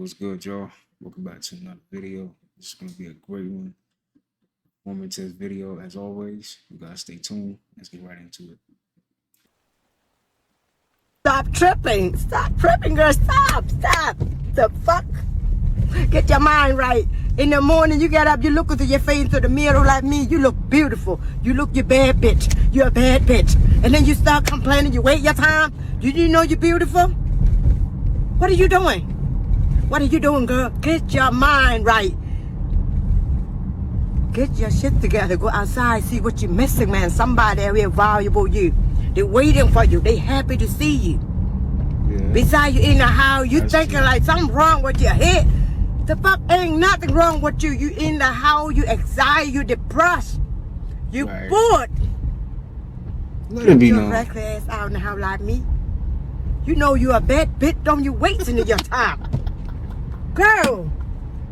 What's good, y'all? Welcome back to another video. This is going to be a great one. Informative video as always. You guys stay tuned. Let's get right into it. Stop tripping. Stop tripping, girl. Stop. Stop. The fuck? Get your mind right. In the morning, you get up, you look into your face into the mirror like me. You look beautiful. You look your bad bitch. You're a bad bitch. And then you start complaining. You wait your time. You know you're beautiful? What are you doing? What are you doing, girl? Get your mind right. Get your shit together. Go outside, see what you're missing, man. Somebody out here valuable you. They're waiting for you. They happy to see you. Yeah. Besides, you in the house, you thinking true. Like something wrong with your head. The fuck ain't nothing wrong with you. You in the house, you anxiety, you depressed. You right. Bored. Let it be known. Your reckless ass out in the house like me. You know you a bad bitch, don't you wasting your time. Girl,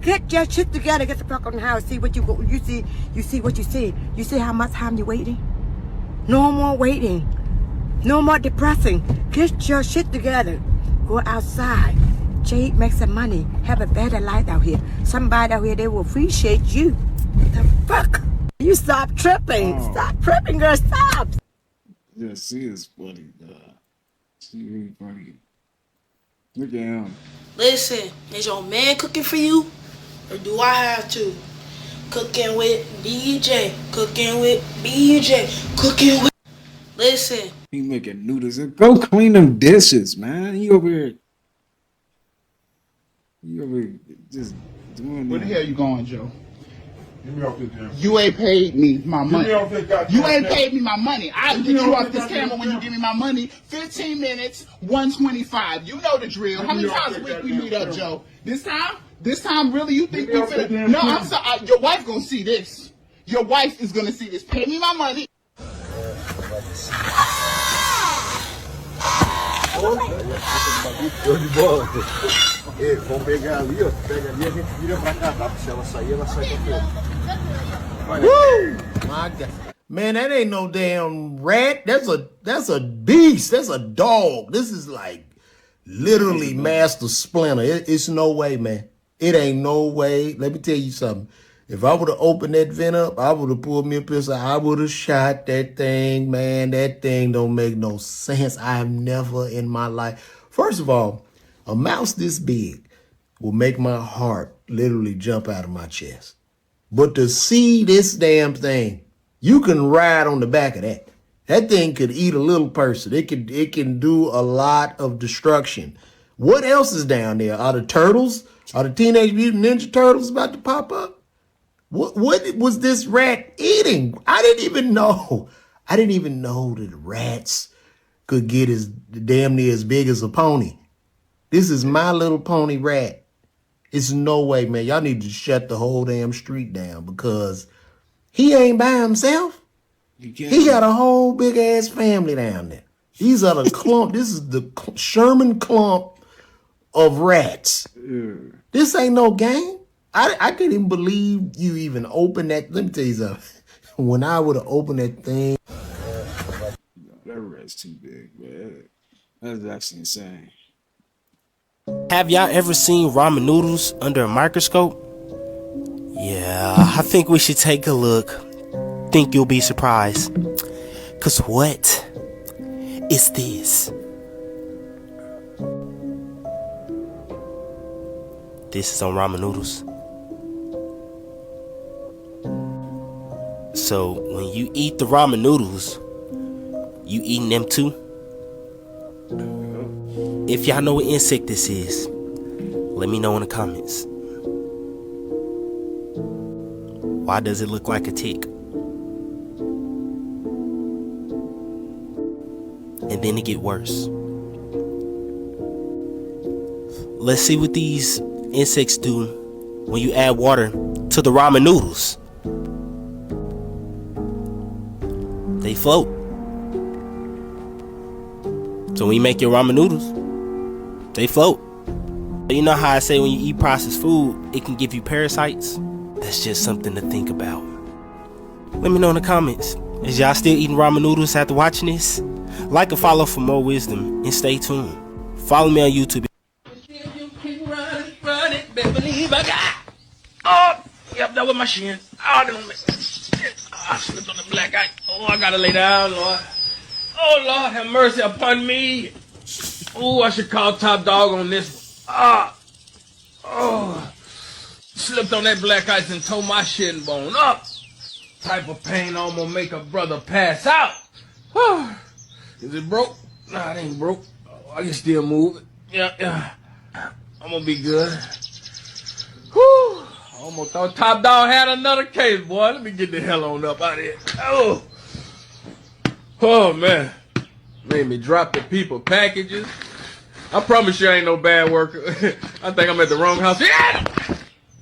get your shit together, get the fuck on the house, see what you go, you see what you see. You see how much time you waiting? No more waiting. No more depressing. Get your shit together. Go outside. Jade, make some money. Have a better life out here. Somebody out here, they will appreciate you. The fuck? You stop tripping. Oh. Stop tripping, girl. Stop. Yeah, she is funny, God. She really funny. Look at him. Listen, is your man cooking for you? Or do I have to? Cooking with DJ. Cooking with BJ. Cooking with... Listen. He making noodles. Go clean them dishes, man. You over here just doing Where the hell you going, Joe? Get me off this damn. You ain't paid me my money. Get me off this goddamn. You ain't paid me my money. I'll get you off this camera when you give me my money. 15 minutes, 125. You know the drill. How many times a week we meet up, Joe? This time, really? You think we finna? No, I'm sorry. Your wife gonna see this. Your wife is gonna see this. Pay me my money. Vamos pegar ali, ó. Pega ali, a gente vira pra cá, tá? Se ela sair com aquele. Woo! Man, that ain't no damn rat. That's a beast. That's a dog. This is like literally Master Splinter. It's no way, man. It ain't no way. Let me tell you something. If I would have opened that vent up, I would have pulled me a pistol. I would have shot that thing, man. That thing don't make no sense. I have never in my life. First of all, a mouse this big will make my heart literally jump out of my chest. But to see this damn thing, you can ride on the back of that. That thing could eat a little person. It can do a lot of destruction. What else is down there? Are the turtles? Are the Teenage Mutant Ninja Turtles about to pop up? What was this rat eating? I didn't even know. I didn't even know that rats could get as damn near as big as a pony. This is My Little Pony rat. It's no way, man. Y'all need to shut the whole damn street down because he ain't by himself. He got a whole big ass family down there. These are the clump. This is the Sherman clump of rats. This ain't no game. I can't even believe you even opened that. Let me tell you something. When I would have opened that thing. That rat's too big, man. That's actually insane. Have y'all ever seen ramen noodles under a microscope? Yeah, I think we should take a look. Think you'll be surprised. Cause what is this? This is on ramen noodles. So when you eat the ramen noodles, you eating them too? If y'all know what insect this is, let me know in the comments. Why does it look like a tick? And then it get worse. Let's see what these insects do when you add water to the ramen noodles. They float. So when you make your ramen noodles, they float. You know how I say when you eat processed food, it can give you parasites? That's just something to think about. Let me know in the comments. Is y'all still eating ramen noodles after watching this? Like and follow for more wisdom and stay tuned. Follow me on YouTube. back. Oh, yep, that was my shin. Oh, I slipped on the black ice. Oh, I gotta lay down, Lord. Oh, Lord, have mercy upon me. Oh, I should call Top Dog on this. Slipped on that black ice and tore my shin bone up. Type of pain almost make a brother pass out. Whew. Is it broke? Nah, it ain't broke. I can still move it. Yeah. I'm gonna be good. Whew. I almost thought Top Dog had another case, boy. Let me get the hell on up out of here. Oh, man. Made me drop the people packages. I promise you I ain't no bad worker. I think I'm at the wrong house. Yeah!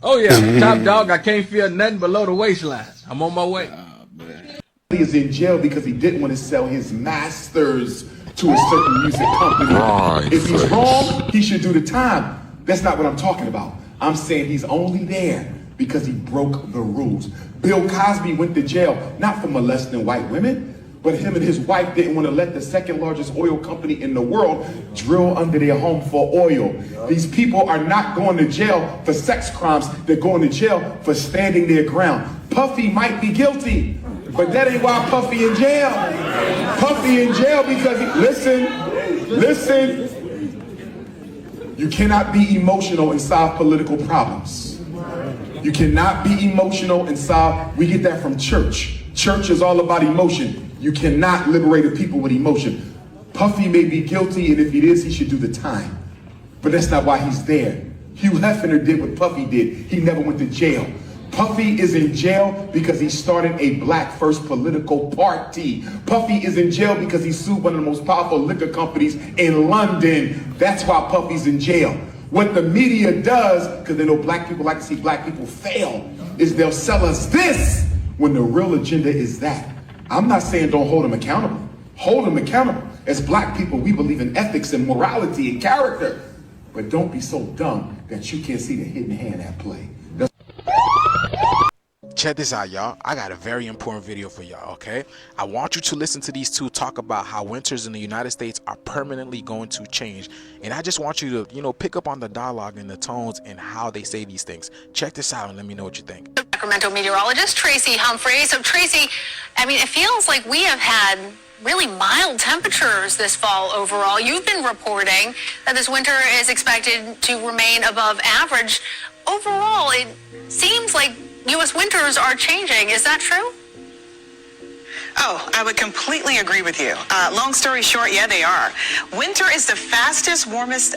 Oh, yeah. Top Dog, I can't feel nothing below the waistline. I'm on my way. He is in jail because he didn't want to sell his masters to a certain music company. Right. If he's wrong, he should do the time. That's not what I'm talking about. I'm saying he's only there because he broke the rules. Bill Cosby went to jail, not for molesting white women, but him and his wife didn't want to let the second largest oil company in the world drill under their home for oil. These people are not going to jail for sex crimes. They're going to jail for standing their ground. Puffy might be guilty, but that ain't why Puffy in jail. Puffy in jail because listen. You cannot be emotional and solve political problems. You cannot be emotional and solve, we get that from church. Church is all about emotion. You cannot liberate a people with emotion. Puffy may be guilty, and if he is, he should do the time. But that's not why he's there. Hugh Hefner did what Puffy did. He never went to jail. Puffy is in jail because he started a black first political party. Puffy is in jail because he sued one of the most powerful liquor companies in London. That's why Puffy's in jail. What the media does, because they know black people like to see black people fail, is they'll sell us this when the real agenda is that. I'm not saying don't hold them accountable. Hold them accountable. As black people, we believe in ethics and morality and character. But don't be so dumb that you can't see the hidden hand at play. Check this out, y'all. I got a very important video for y'all, okay? I want you to listen to these two talk about how winters in the United States are permanently going to change. And I just want you to, pick up on the dialogue and the tones and how they say these things. Check this out and let me know what you think. Sacramento meteorologist Tracy Humphrey. So Tracy, it feels like we have had really mild temperatures this fall overall. You've been reporting that this winter is expected to remain above average. Overall, it seems like U.S. winters are changing. Is that true? Oh, I would completely agree with you. Long story short, yeah, they are. Winter is the fastest, warmest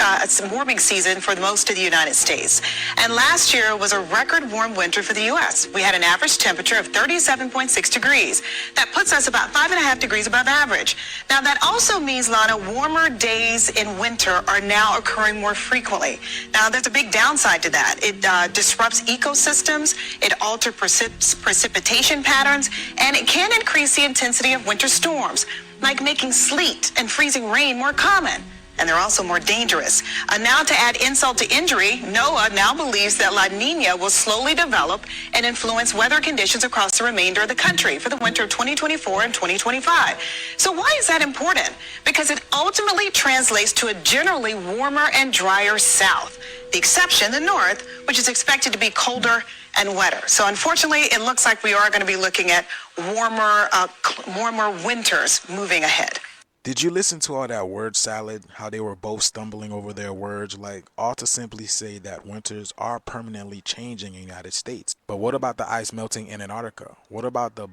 warming season for most of the United States. And last year was a record warm winter for the U.S. We had an average temperature of 37.6 degrees. That puts us about 5.5 degrees above average. Now, that also means, Lana, warmer days in winter are now occurring more frequently. Now, there's a big downside to that. It disrupts ecosystems, it alters precipitation patterns, and it can increase the intensity of winter storms, like making sleet and freezing rain more common. And they're also more dangerous. Now, to add insult to injury, NOAA now believes that La Nina will slowly develop and influence weather conditions across the remainder of the country for the winter of 2024 and 2025. So why is that important? Because it ultimately translates to a generally warmer and drier south. The exception, the north, which is expected to be colder and wetter. So unfortunately, it looks like we are going to be looking at warmer winters moving ahead. Did you listen to all that word salad, how they were both stumbling over their words, all to simply say that winters are permanently changing in the United States? But what about the ice melting in Antarctica? What about the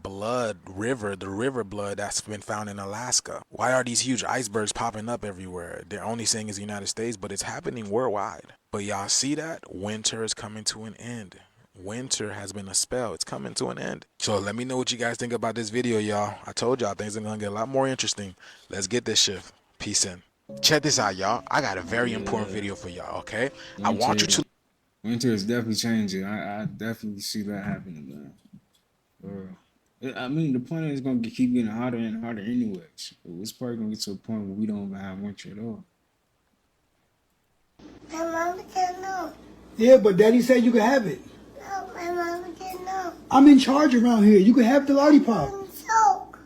river blood that's been found in Alaska? Why are these huge icebergs popping up everywhere? They're only saying it's the United States, but it's happening worldwide. But y'all see that? Winter is coming to an end. Winter has been a spell. It's coming to an end. So let me know what you guys think about this video, y'all. I told y'all things are gonna get a lot more interesting. Let's get this shift. Peace in. Check this out, y'all. I got a very important video for y'all, okay? I want you to... Winter is definitely changing. I definitely see that happening, man. The planet is gonna keep getting hotter and hotter anyways. It's probably gonna get to a point where we don't even have winter at all. My mama didn't know. Yeah, but Daddy said you could have it. No, my mama didn't know. I'm in charge around here. You can have the lollipop. I'm choke.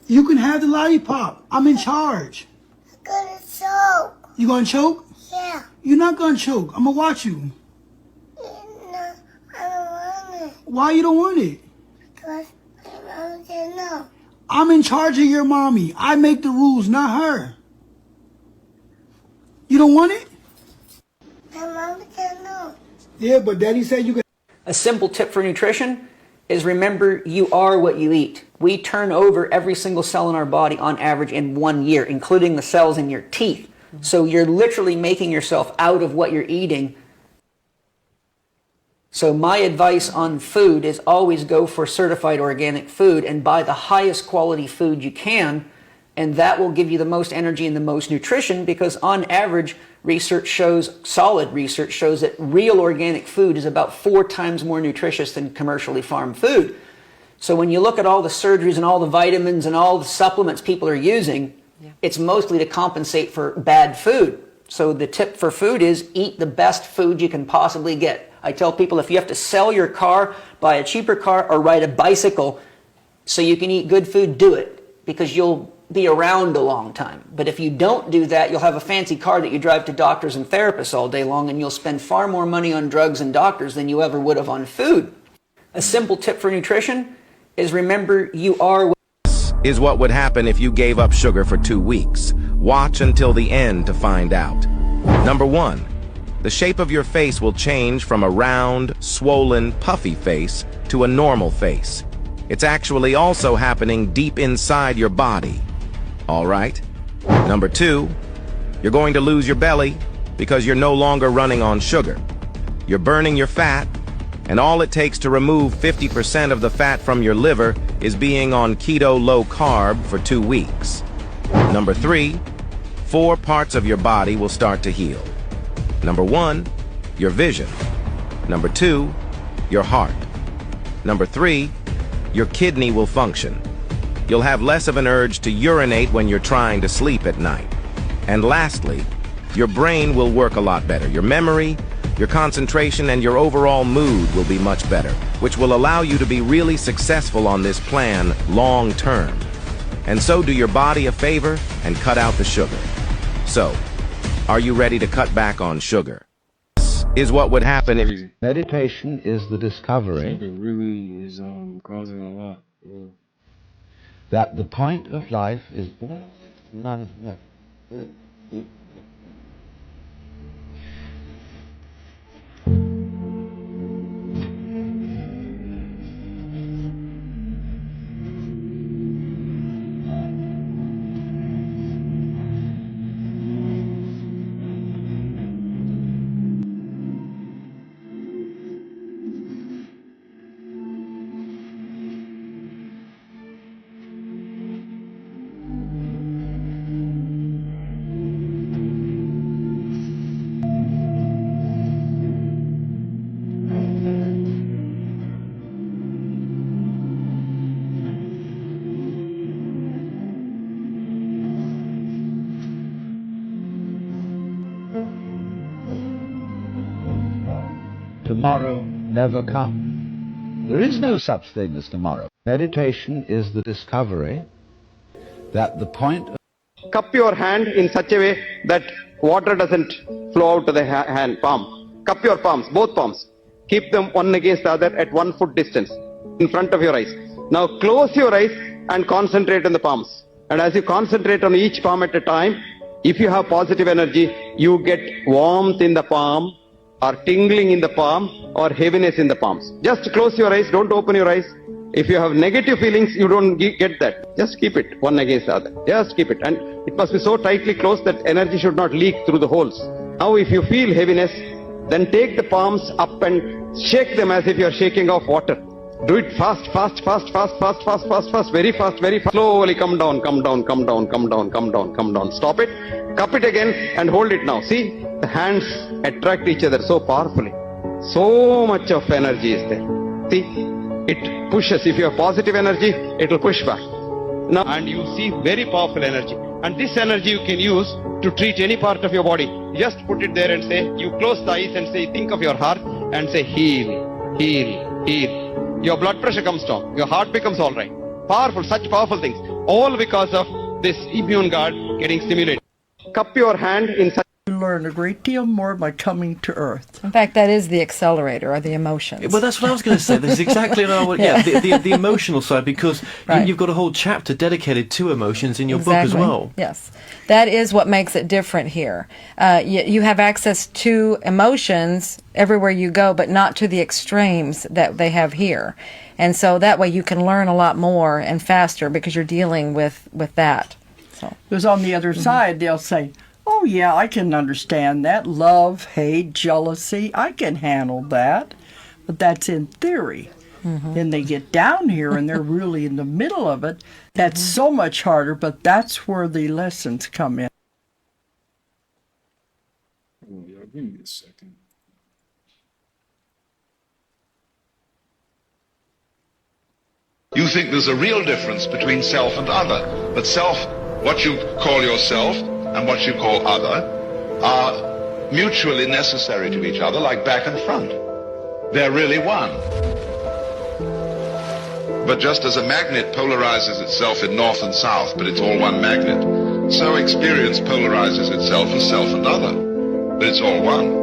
You can have the lollipop. I'm in charge. I'm gonna choke. You gonna choke? Yeah. You're not gonna choke. I'm gonna watch you. You're Why you don't want it? Because my mama said no. I'm in charge of your mommy. I make the rules, not her. You don't want it? My mama said no. Yeah, but daddy said you could. A simple tip for nutrition is remember you are what you eat. We turn over every single cell in our body on average in 1 year, including the cells in your teeth. So you're literally making yourself out of what you're eating. So my advice on food is always go for certified organic food and buy the highest quality food you can, and that will give you the most energy and the most nutrition, because on average, solid research shows that real organic food is about 4 times more nutritious than commercially farmed food. So when you look at all the surgeries and all the vitamins and all the supplements people are using, it's mostly to compensate for bad food. So the tip for food is eat the best food you can possibly get. I tell people if you have to sell your car, buy a cheaper car, or ride a bicycle so you can eat good food, do it, because you'll be around a long time. But if you don't do that, you'll have a fancy car that you drive to doctors and therapists all day long, and you'll spend far more money on drugs and doctors than you ever would have on food. A simple tip for nutrition is remember you are what is what would happen if you gave up sugar for 2 weeks. Watch until the end to find out. Number 1, the shape of your face will change from a round, swollen, puffy face to a normal face. It's actually also happening deep inside your body. All right? Number 2, you're going to lose your belly because you're no longer running on sugar. You're burning your fat, and all it takes to remove 50% of the fat from your liver is being on keto low carb for 2 weeks. Number 3, 4 parts of your body will start to heal. Number 1, your vision. Number 2, your heart. Number 3, your kidney will function. You'll have less of an urge to urinate when you're trying to sleep at night. And lastly, your brain will work a lot better. Your memory, your concentration, and your overall mood will be much better, which will allow you to be really successful on this plan long term. And so do your body a favor and cut out the sugar. So, are you ready to cut back on sugar? This is what would happen if meditation is the discovery Sugar really is causing a lot. that the point of life is none. Tomorrow never comes. There is no such thing as tomorrow. Meditation is the discovery that the point of Cup your hand in such a way that water doesn't flow out to the hand, palm. Cup your palms, both palms. Keep them one against the other at 1 foot distance in front of your eyes. Now close your eyes and concentrate on the palms. And as you concentrate on each palm at a time, if you have positive energy, you get warmth in the palm, or tingling in the palm, or heaviness in the palms. Just close your eyes, don't open your eyes. If you have negative feelings, you don't get that. Just keep it one against the other. Just keep it. And it must be so tightly closed that energy should not leak through the holes. Now if you feel heaviness, then take the palms up and shake them as if you are shaking off water. Do it fast, fast, fast, fast, fast, fast, fast, fast, very fast, very fast. Slowly come down, come down, come down, come down, come down, come down. Stop it. Cup it again and hold it now. See, the hands attract each other so powerfully. So much of energy is there. See, it pushes. If you have positive energy, it will push back. Now, and you see very powerful energy. And this energy you can use to treat any part of your body. Just put it there and say, you close the eyes and say, think of your heart and say, heal, heal, heal. Your blood pressure comes down. Your heart becomes all right. Powerful, such powerful things. All because of this immune guard getting stimulated. Cup your hand in such learn a great deal more by coming to Earth. In fact, that is the accelerator, or the emotions. Well, that's what I was going to say. That's exactly what I would. Yeah, the emotional side, because you've got a whole chapter dedicated to emotions in your book as well. Yes, that is what makes it different here. You have access to emotions everywhere you go, but not to the extremes that they have here. And so that way you can learn a lot more and faster because you're dealing with that. So, because on the other side, they'll say, oh, yeah, I can understand that. Love, hate, jealousy, I can handle that. But that's in theory. Then they get down here and they're really in the middle of it. That's so much harder, but that's where the lessons come in. Oh, y'all, give me a second. You think there's a real difference between self and other, but self, what you call yourself, and what you call other are mutually necessary to each other, like back and front. They're really one. But just as a magnet polarizes itself in north and south, but it's all one magnet, so experience polarizes itself as self and other, but it's all one.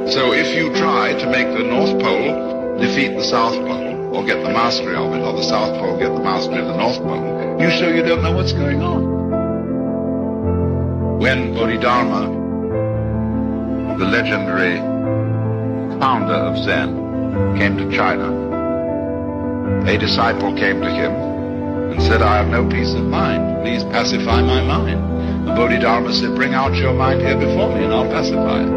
So if you try to make the North Pole defeat the South Pole, or get the mastery of it, or the South Pole get the mastery of the North Pole, you show you don't know what's going on. When Bodhidharma, the legendary founder of Zen, came to China, a disciple came to him and said, I have no peace of mind. Please pacify my mind. The Bodhidharma said, bring out your mind here before me and I'll pacify it.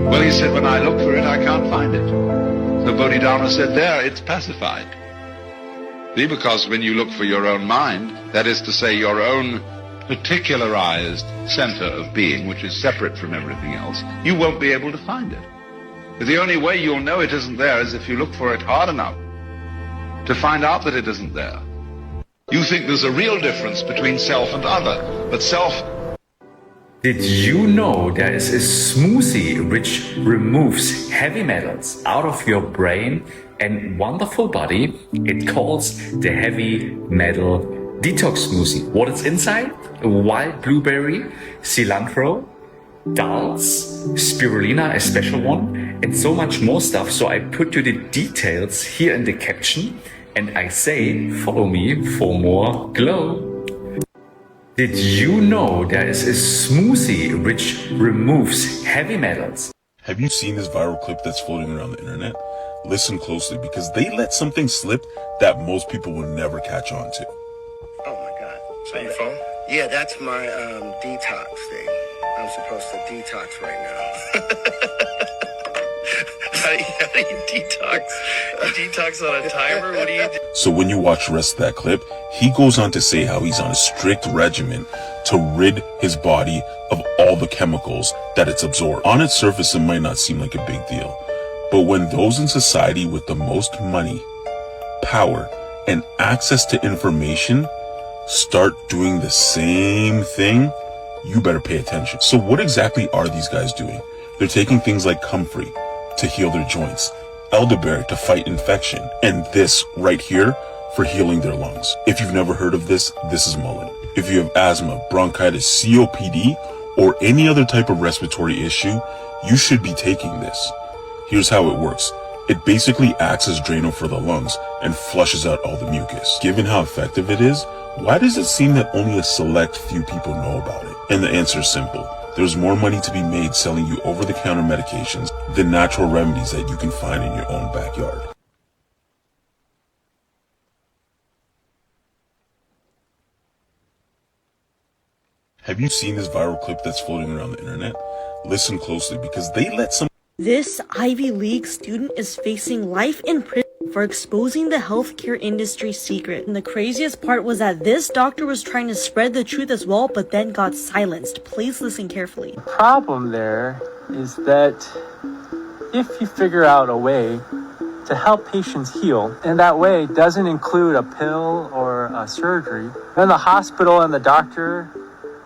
Well, he said, when I look for it, I can't find it. So Bodhidharma said, there, it's pacified. See, because when you look for your own mind, that is to say your own particularized center of being, which is separate from everything else, you won't be able to find it. But the only way you'll know it isn't there is if you look for it hard enough to find out that it isn't there. You think there's a real difference between self and other, but self... Did you know there is a smoothie which removes heavy metals out of your brain and wonderful body? It calls the heavy metal detox smoothie. What is inside? A wild blueberry, cilantro, dulse, spirulina, a special one, and so much more stuff. So I put you the details here in the caption and I say, follow me for more glow. Did you know there is a smoothie which removes heavy metals? Have you seen this viral clip that's floating around the internet? Listen closely because they let something slip that most people will never catch on to. Oh my God. So your phone? Yeah, that's my detox thing. I'm supposed to detox right now. How do you detox? You detox on a timer? What do you do? So when you watch the rest of that clip, he goes on to say how he's on a strict regimen to rid his body of all the chemicals that it's absorbed. On its surface, it might not seem like a big deal, but when those in society with the most money, power, and access to information start doing the same thing, you better pay attention. So what exactly are these guys doing? They're taking things like comfrey to heal their joints, elderberry to fight infection, and this right here for healing their lungs. If you've never heard of this, this is mullein. If you have asthma, bronchitis, COPD, or any other type of respiratory issue, you should be taking this. Here's how it works. It basically acts as Drano for the lungs and flushes out all the mucus. Given how effective it is, why does it seem that only a select few people know about it? And the answer is simple. There's more money to be made selling you over-the-counter medications than natural remedies that you can find in your own backyard. Have you seen this viral clip that's floating around the internet? Listen closely because they let some... This Ivy League student is facing life in prison for exposing the healthcare industry secret. And the craziest part was that this doctor was trying to spread the truth as well, but then got silenced. Please listen carefully. The problem there is that if you figure out a way to help patients heal, and that way doesn't include a pill or a surgery, then the hospital and the doctor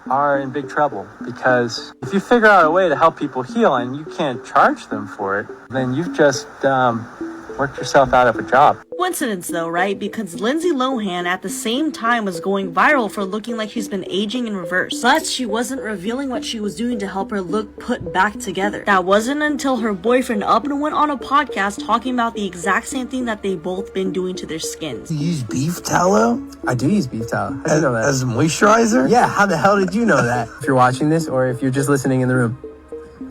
are in big trouble, because if you figure out a way to help people heal and you can't charge them for it, then you've just worked yourself out of a job. Coincidence though, right? Because Lindsay Lohan at the same time was going viral for looking like she's been aging in reverse. But she wasn't revealing what she was doing to help her look put back together. That wasn't until her boyfriend up and went on a podcast talking about the exact same thing that they've both been doing to their skins. You use beef tallow? I do use beef tallow. How do you know that? As a moisturizer? Yeah, how the hell did you know that? If you're watching this or if you're just listening in the room,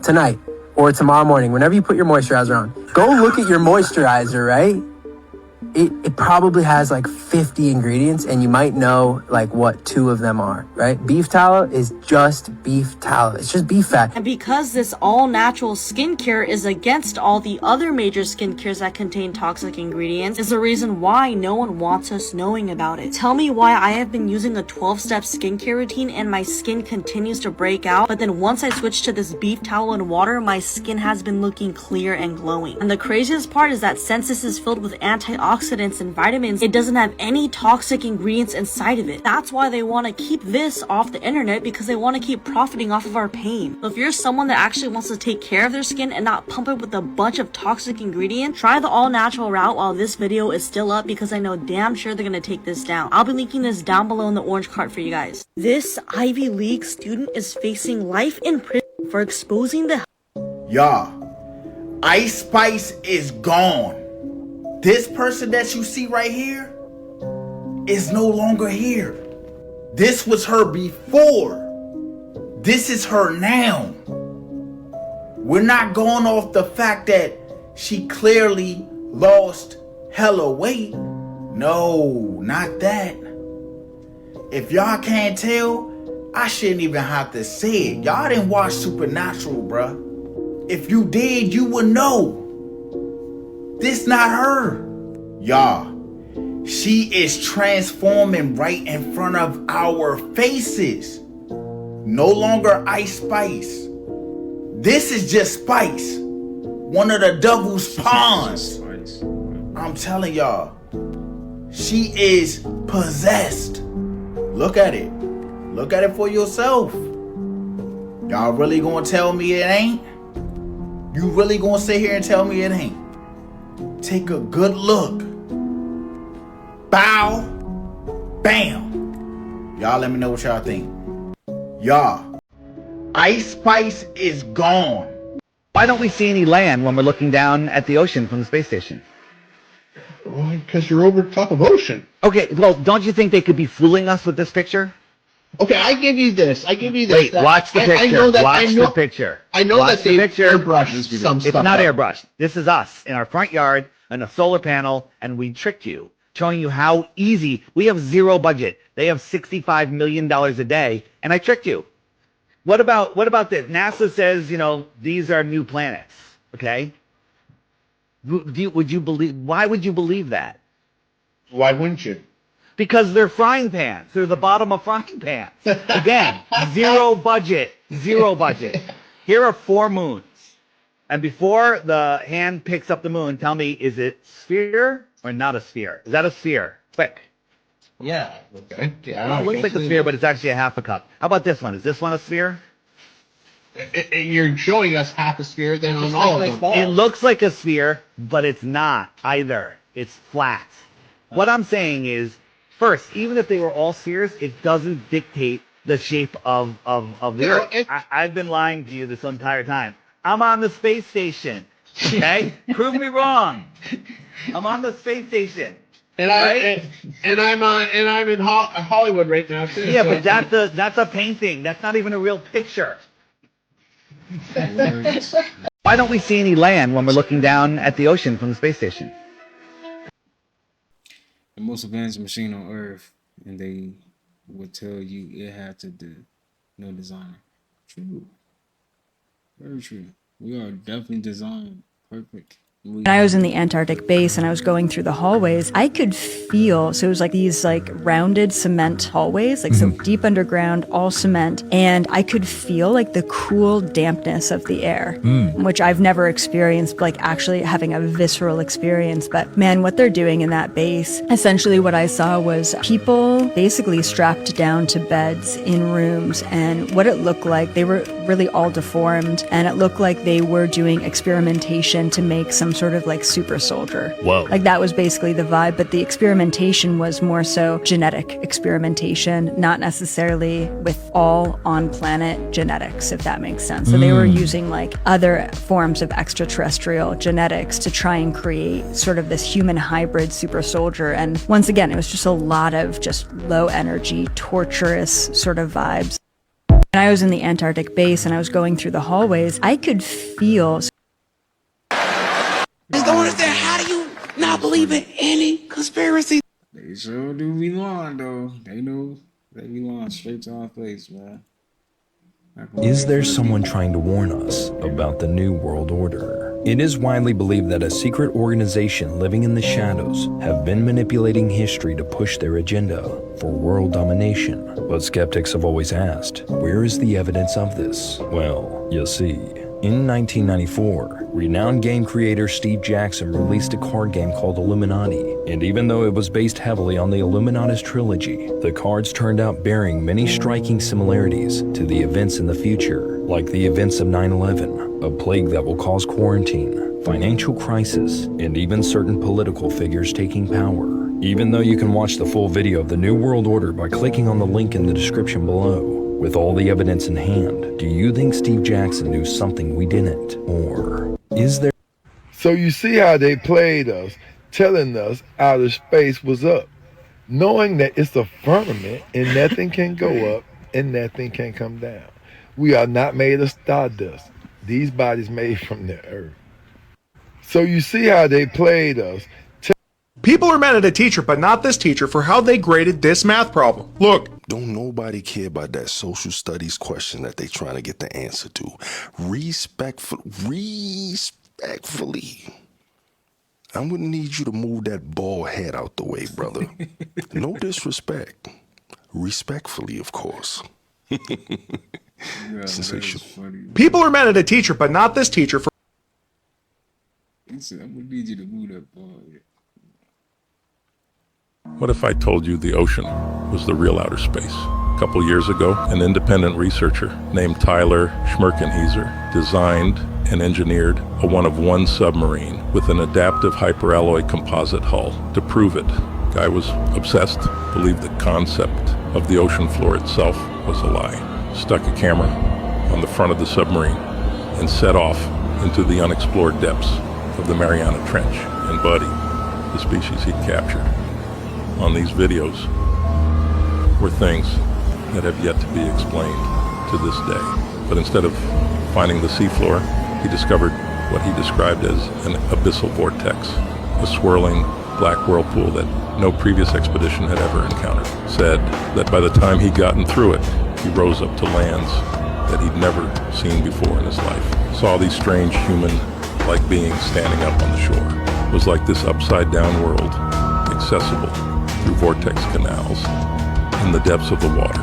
tonight or tomorrow morning, whenever you put your moisturizer on, go look at your moisturizer, right? It probably has like 50 ingredients and you might know like what 2 of them are, right? Beef tallow is just beef tallow. It's just beef fat. And because this all-natural skincare is against all the other major skincares that contain toxic ingredients, is the reason why no one wants us knowing about it. Tell me why I have been using a 12-step skincare routine and my skin continues to break out, but then once I switch to this beef tallow and water, my skin has been looking clear and glowing. And the craziest part is that since this is filled with antioxidants and vitamins, it doesn't have any toxic ingredients inside of it. That's why they want to keep this off the internet, because they want to keep profiting off of our pain. So if you're someone that actually wants to take care of their skin and not pump it with a bunch of toxic ingredients, try the all-natural route while this video is still up, because I know damn sure they're going to take this down. I'll be linking this down below in the orange card for you guys. This Ivy League student is facing life in prison for exposing the Y'all, Ice Spice is gone. This person that you see right here is no longer here. This was her before. This is her now. We're not going off the fact that she clearly lost hella weight. No, not that. If y'all can't tell, I shouldn't even have to say it. Y'all didn't watch Supernatural, bruh. If you did, you would know. This not her. Y'all, she is transforming right in front of our faces. No longer Ice Spice. This is just Spice. One of the devil's pawns. I'm telling y'all, she is possessed. Look at it. Look at it for yourself. Y'all really gonna tell me it ain't? You really gonna sit here and tell me it ain't? Take a good look. Bow. Bam. Y'all let me know what y'all think. Y'all, Ice Spice is gone. Why don't we see any land when we're looking down at the ocean from the space station? Well, because you're over top of ocean. Okay, well, don't you think they could be fooling us with this picture? Okay, I give you this. Wait, watch the picture. Watch the picture. I know that they airbrushed some stuff. It's not airbrushed. This is us in our front yard and a solar panel, and we tricked you, showing you how easy. We have zero budget. They have $65 million a day, and I tricked you. What about this? NASA says, these are new planets. Okay. Would you believe? Why would you believe that? Why wouldn't you? Because they're frying pans. They're the bottom of frying pans. Again, zero budget. Zero budget. Here are 4 moons. And before the hand picks up the moon, tell me, is it sphere or not a sphere? Is that a sphere? Quick. Yeah. Okay. Yeah. Well, it looks like a sphere, but it's actually a half a cup. How about this one? Is this one a sphere? You're showing us half a sphere, then on all of them. It looks like a sphere, but it's not either. It's flat. What I'm saying is, first, even if they were all spheres, it doesn't dictate the shape of the Earth. I've been lying to you this entire time. I'm on the space station. Okay? Prove me wrong. I'm on the space station. And I'm in Hollywood right now too. Yeah, so. But that's a painting. That's not even a real picture. Why don't we see any land when we're looking down at the ocean from the space station? The most advanced machine on Earth, and they would tell you it had to do no design. True. Very true. We are definitely designed perfect. When I was in the Antarctic base and I was going through the hallways, I could feel, so it was like these rounded cement hallways, so deep underground, all cement, and I could feel the cool dampness of the air, which I've never experienced, actually having a visceral experience. But man, what they're doing in that base, essentially what I saw was people basically strapped down to beds in rooms, and what it looked like, they were really all deformed, and it looked like they were doing experimentation to make some some sort of like super soldier. Whoa. Like that was basically the vibe, but the experimentation was more so genetic experimentation, not necessarily with all on-planet genetics, if that makes sense. So they were using like other forms of extraterrestrial genetics to try and create sort of this human hybrid super soldier. And once again, it was just a lot of just low energy, torturous sort of vibes. When I was in the Antarctic base and I was going through the hallways, I could feel. I just don't understand, how do you not believe in any conspiracy? They sure do be lying, though. They know they be lying straight to our face, man. Is there someone trying to warn us about the New World Order? It is widely believed that a secret organization living in the shadows have been manipulating history to push their agenda for world domination. But skeptics have always asked, where is the evidence of this? Well, you see, in 1994, renowned game creator Steve Jackson released a card game called Illuminati. And even though it was based heavily on the Illuminatis trilogy, the cards turned out bearing many striking similarities to the events in the future, like the events of 9/11, a plague that will cause quarantine, financial crisis, and even certain political figures taking power. Even though you can watch the full video of the New World Order by clicking on the link in the description below, with all the evidence in hand, do you think Steve Jackson knew something we didn't? Or is there... So you see how they played us, telling us outer space was up, knowing that it's a firmament and nothing can go up and nothing can come down. We are not made of stardust. These bodies made from the earth. So you see how they played us. People are mad at a teacher, but not this teacher, for how they graded this math problem. Look. Don't nobody care about that social studies question that they trying to get the answer to. Respectfully, I'm gonna need you to move that bald head out the way, brother. No disrespect. Respectfully, of course. Sensational. People are mad at a teacher, but not this teacher, for... He said, I'm gonna need you to move that bald head. What if I told you the ocean was the real outer space? A couple years ago, an independent researcher named Tyler Schmerkenhieser designed and engineered a one-of-one submarine with an adaptive hyperalloy composite hull to prove it. Guy was obsessed, believed the concept of the ocean floor itself was a lie. Stuck a camera on the front of the submarine and set off into the unexplored depths of the Mariana Trench. And Buddy, the species he'd captured on these videos, were things that have yet to be explained to this day. But instead of finding the seafloor, he discovered what he described as an abyssal vortex, a swirling black whirlpool that no previous expedition had ever encountered. Said that by the time he'd gotten through it, he rose up to lands that he'd never seen before in his life. Saw these strange human-like beings standing up on the shore. It was like this upside-down world, accessible through vortex canals in the depths of the water.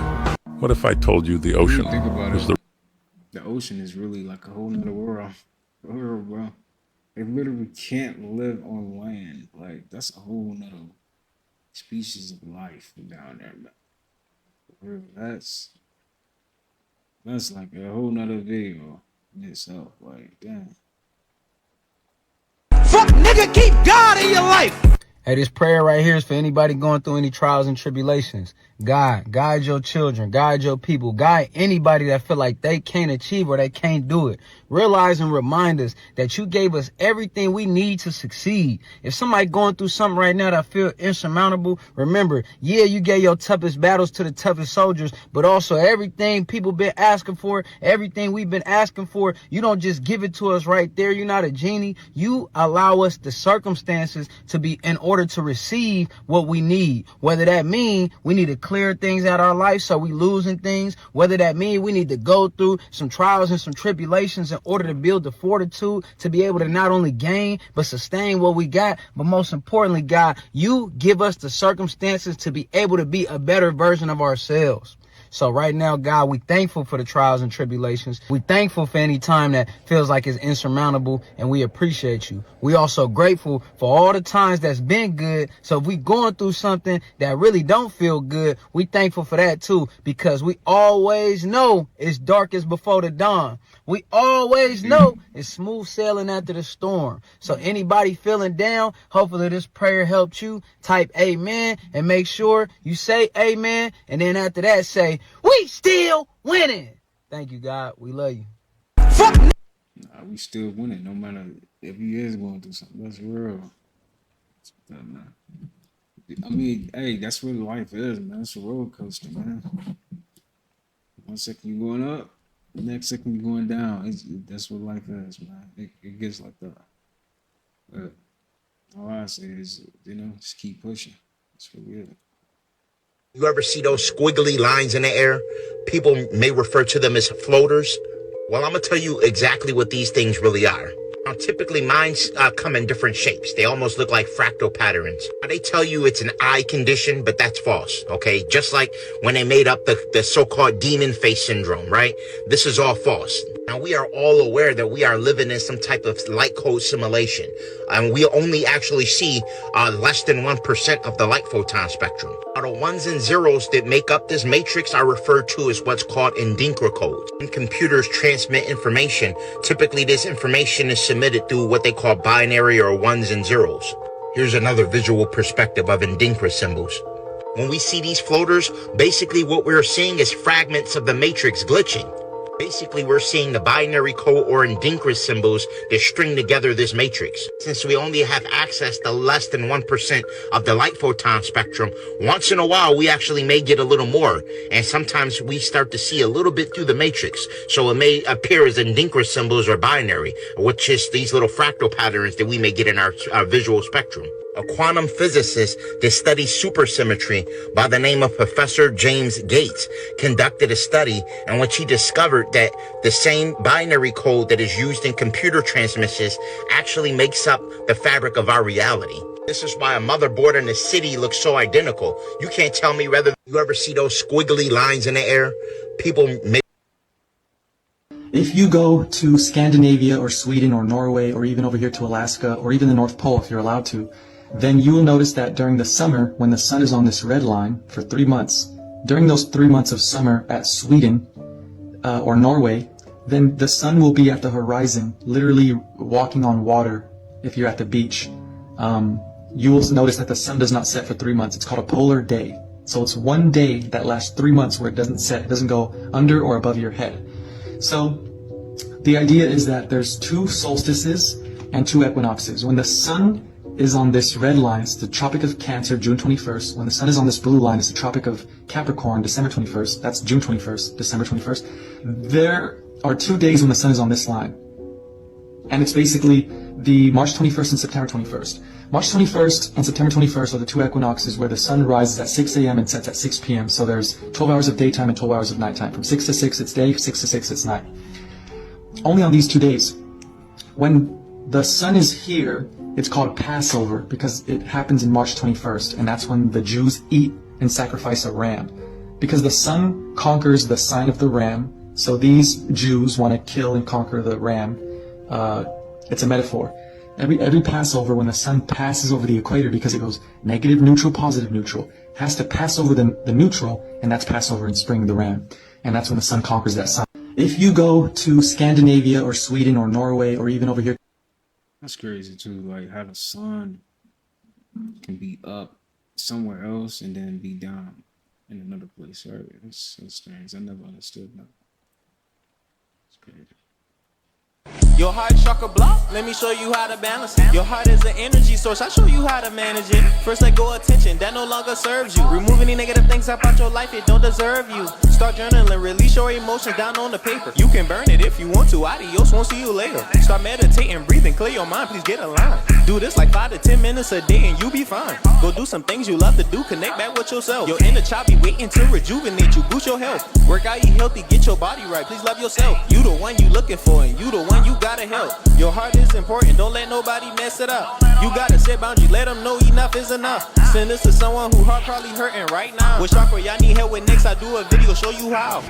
What if I told you the ocean was the ocean is really like a whole nother world. Bro. They literally can't live on land. Like, that's a whole nother species of life down there. That's like a whole nother video in itself. Like, damn. Fuck, nigga, keep God in your life. Hey, this prayer right here is for anybody going through any trials and tribulations. God, guide your children, guide your people, guide anybody that feel like they can't achieve or they can't do it. Realize and remind us that you gave us everything we need to succeed. If somebody going through something right now that feel insurmountable, remember, yeah, you gave your toughest battles to the toughest soldiers, but also everything people been asking for, everything we've been asking for, you don't just give it to us right there. You're not a genie. You allow us the circumstances to be in order to receive what we need. Whether that mean we need to clear things out of our life so we losing things, whether that mean we need to go through some trials and some tribulations in order to build the fortitude to be able to not only gain but sustain what we got. But most importantly, God, you give us the circumstances to be able to be a better version of ourselves. So right now, God, we thankful for the trials and tribulations. We thankful for any time that feels like it's insurmountable, and we appreciate you. We also grateful for all the times that's been good. So if we going through something that really don't feel good, we thankful for that too, because we always know it's darkest before the dawn. We always know it's smooth sailing after the storm. So anybody feeling down, hopefully this prayer helped you. Type amen and make sure you say amen. And then after that, say, we still winning. Thank you, God. We love you. Nah, we still winning, no matter if he is going through something. That's real. I mean, hey, that's what life is, man. It's a roller coaster, man. 1 second you going up, the next second you going down. That's what life is, man. It gets like that. But all I say is, just keep pushing. That's what we are. You ever see those squiggly lines in the air? People may refer to them as floaters. Well, I'm going to tell you exactly what these things really are. Now, typically, mine come in different shapes. They almost look like fractal patterns. Now, they tell you it's an eye condition, but that's false, okay? Just like when they made up the so-called demon face syndrome, right? This is all false. Now, we are all aware that we are living in some type of light code simulation. And we only actually see less than 1% of the light photon spectrum. Now, the ones and zeros that make up this matrix are referred to as what's called Indinkra codes. When computers transmit information, typically this information is submitted through what they call binary or ones and zeros. Here's another visual perspective of Indinkra symbols. When we see these floaters, basically what we're seeing is fragments of the matrix glitching. Basically, we're seeing the binary code or Indinkra symbols that string together this matrix. Since we only have access to less than 1% of the light photon spectrum, once in a while, we actually may get a little more. And sometimes we start to see a little bit through the matrix. So it may appear as Indinkra symbols or binary, which is these little fractal patterns that we may get in our visual spectrum. A quantum physicist that studies supersymmetry by the name of Professor James Gates conducted a study in which he discovered that the same binary code that is used in computer transmissions actually makes up the fabric of our reality. This is why a motherboard and a city look so identical. You can't tell me whether you ever see those squiggly lines in the air. People may... If you go to Scandinavia or Sweden or Norway or even over here to Alaska or even the North Pole if you're allowed to, then you will notice that during the summer, when the sun is on this red line for 3 months, during those 3 months of summer at Sweden or Norway, then the sun will be at the horizon, literally walking on water if you're at the beach. You will notice that the sun does not set for 3 months. It's called a polar day. So it's one day that lasts 3 months where it doesn't set, it doesn't go under or above your head. So the idea is that there's 2 solstices and 2 equinoxes. When the sun is on this red line, it's the Tropic of Cancer, June 21st. When the sun is on this blue line, it's the Tropic of Capricorn, December 21st. That's June 21st, December 21st. There are 2 days when the sun is on this line. And it's basically the March 21st and September 21st. March 21st and September 21st are the 2 equinoxes where the sun rises at 6 a.m. and sets at 6 p.m. So there's 12 hours of daytime and 12 hours of nighttime. From 6 to 6 it's day, 6 to 6 it's night. Only on these 2 days. When the sun is here, it's called Passover because it happens in March 21st, and that's when the Jews eat and sacrifice a ram. Because the sun conquers the sign of the ram, so these Jews want to kill and conquer the ram. It's a metaphor. Every Passover, when the sun passes over the equator, because it goes negative, neutral, positive, neutral, has to pass over the neutral, and that's Passover in spring, the ram. And that's when the sun conquers that sign. If you go to Scandinavia or Sweden or Norway or even over here, That's crazy too, like how the sun can be up somewhere else and then be down in another place. Right? It's strange. I never understood that. It's crazy. Your heart chakra block, let me show you how to balance it. Your heart is an energy source, I show you how to manage it. First let go attention, that no longer serves you. Remove any negative things about your life, it don't deserve you. Start journaling, release your emotions down on the paper. You can burn it if you want to, adios, won't see you later. Start meditating, breathing, clear your mind, please get aligned. Do this like 5 to 10 minutes a day and you be fine. Go do some things you love to do, connect back with yourself. Your inner child be waiting to rejuvenate you, boost your health. Work out, eat healthy, get your body right, please love yourself. You the one you looking for and you the one you got. gotta help. Your heart is important, don't let nobody mess it up. You gotta set boundaries, let them know enough is enough. Send this to someone who heart probably hurting right now. Which chakra y'all need help with next? I do a video, show you how.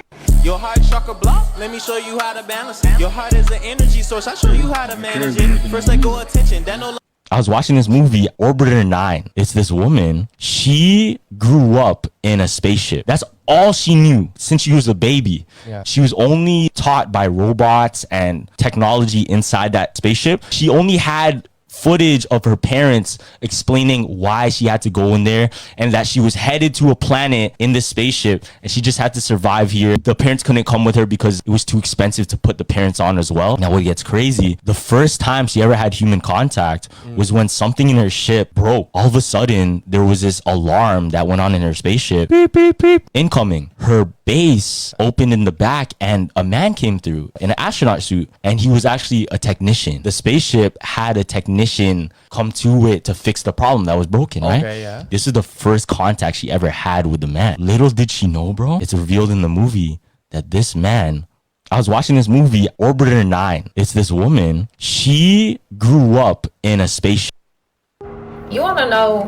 Your heart chakra block, let me show you how to balance it. Your heart is an energy source, I show you how to manage it. First let go attention, that no. I was watching this movie, Orbiter 9. It's this woman. She grew up in a spaceship. That's all she knew since she was a baby. Yeah. She was only taught by robots and technology inside that spaceship. She only had footage of her parents explaining why she had to go in there and that she was headed to a planet in this spaceship and she just had to survive here. The parents couldn't come with her because it was too expensive to put the parents on as well. Now what gets crazy, the first time she ever had human contact was when something in her ship broke. All of a sudden there was this alarm that went on in her spaceship. Beep, beep, beep. Incoming. Her base opened in the back and a man came through in an astronaut suit and he was actually a technician. The spaceship had a technician come to it to fix the problem that was broken, right? Okay, yeah. This is the first contact she ever had with the man. Little did she know, bro, it's revealed in the movie that this man, I was watching this movie, Orbiter 9. It's this woman. She grew up in a spaceship. You want to know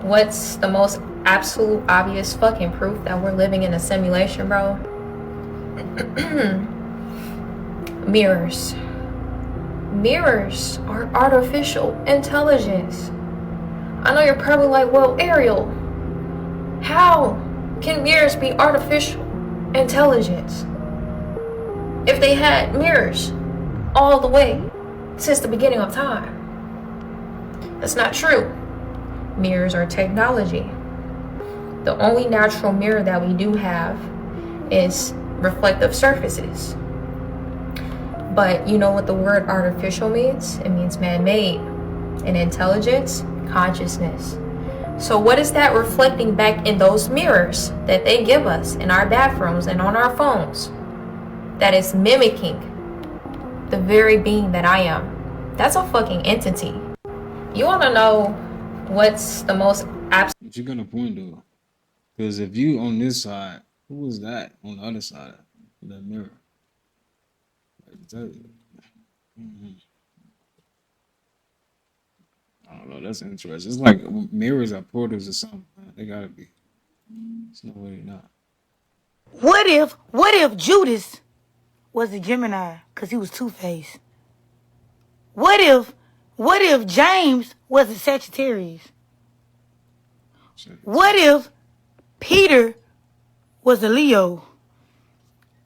what's the most absolute obvious fucking proof that we're living in a simulation, bro? Mirrors. Mirrors are artificial intelligence. I know you're probably like, well, Ariel, how can mirrors be artificial intelligence if they had mirrors all the way since the beginning of time? That's not true. Mirrors are technology. The only natural mirror that we do have is reflective surfaces. But you know what the word artificial means? It means man-made. And intelligence, consciousness. So what is that reflecting back in those mirrors that they give us in our bathrooms and on our phones? That is mimicking the very being that I am. That's a fucking entity. You want to know what's the most absolute? What you gonna point to? Because if you on this side, who was that on the other side of that mirror? I don't know. That's interesting. It's like mirrors are portals or something. They gotta be. There's no way not. What if Judas was a Gemini because he was two-faced? What if James was a Sagittarius? What if Peter was a Leo?